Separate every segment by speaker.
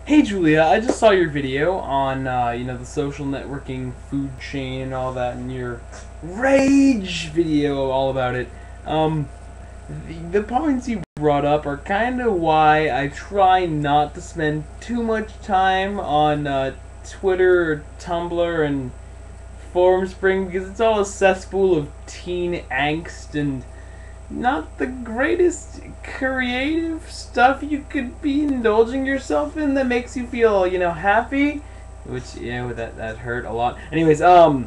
Speaker 1: Hey Julia, I just saw your video on the social networking food chain and all that, and your rage video all about it. Um, the points you brought up are kind of why I try not to spend too much time on Twitter or Tumblr and Forum Spring because it's all a cesspool of teen angst and not the greatest creative stuff you could be indulging yourself in that makes you feel, happy. Which, that hurt a lot. Anyways, I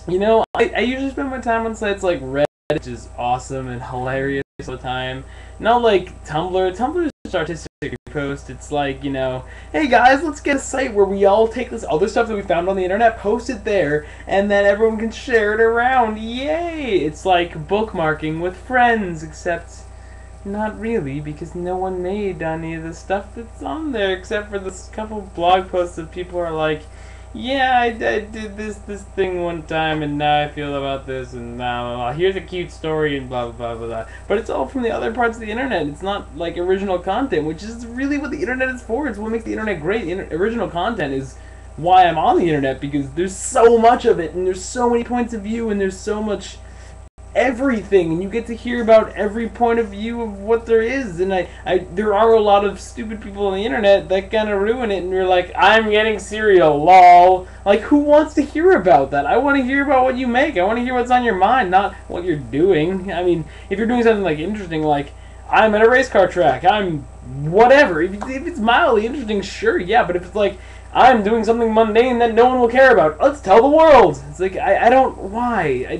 Speaker 1: usually spend my time on sites like Reddit, which is awesome and hilarious all the time. Not like Tumblr. Tumblr is just artistic post. It's like, hey guys, let's get a site where we all take this other stuff that we found on the internet, post it there, and then everyone can share it around. Yay! It's like bookmarking with friends, except not really, because no one made any of the stuff that's on there, except for this couple blog posts that people are like, yeah, I did this thing one time, and now I feel about this, and now here's a cute story, and blah, blah, blah, blah. But it's all from the other parts of the internet. It's not, like, original content, which is really what the internet is for. It's what makes the internet great. Original content is why I'm on the internet, because there's so much of it, and there's so many points of view, and there's so much everything, and you get to hear about every point of view of what there is, and there are a lot of stupid people on the internet that kind of ruin it, and you're like, I'm getting cereal, lol. Like, who wants to hear about that? I want to hear about what you make. I want to hear what's on your mind, not what you're doing. I mean, if you're doing something like interesting, like, I'm at a race car track, I'm whatever. If it's mildly interesting, sure, yeah, but if it's like, I'm doing something mundane that no one will care about, let's tell the world. It's like, I don't, why?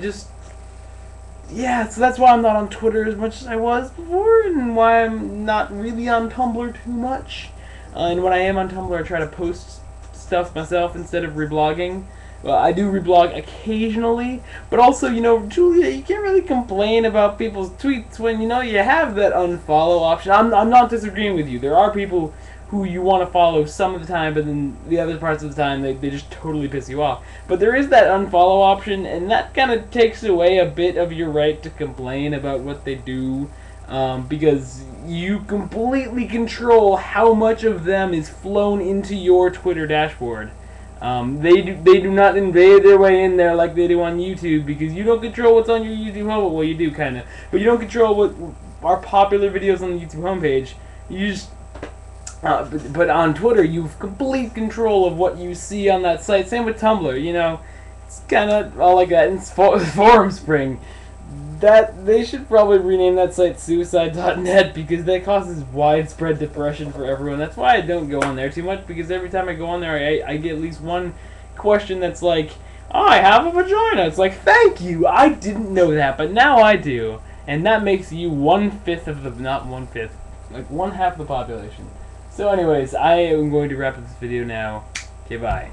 Speaker 1: Yeah, so that's why I'm not on Twitter as much as I was before, and why I'm not really on Tumblr too much. And when I am on Tumblr, I try to post stuff myself instead of reblogging. Well, I do reblog occasionally, but also, Julia, you can't really complain about people's tweets when, you have that unfollow option. I'm not disagreeing with you. There are people who you want to follow some of the time, but then the other parts of the time they just totally piss you off. But there is that unfollow option, and that kind of takes away a bit of your right to complain about what they do, because you completely control how much of them is flown into your Twitter dashboard. They do not invade their way in there like they do on YouTube, because you don't control what's on your YouTube home. Well, you do kind of, but you don't control what are popular videos on the YouTube homepage. You just but on Twitter, you have complete control of what you see on that site. Same with Tumblr, it's kind of all like that. In Forum Spring, that they should probably rename that site suicide.net, because that causes widespread depression for everyone. That's why I don't go on there too much, because every time I go on there, I get at least one question that's like, oh, I have a vagina. It's like, thank you, I didn't know that, but now I do. And that makes you 1/5 of the, not 1/5, like 1/2 the population. So anyways, I am going to wrap up this video now. Okay, bye.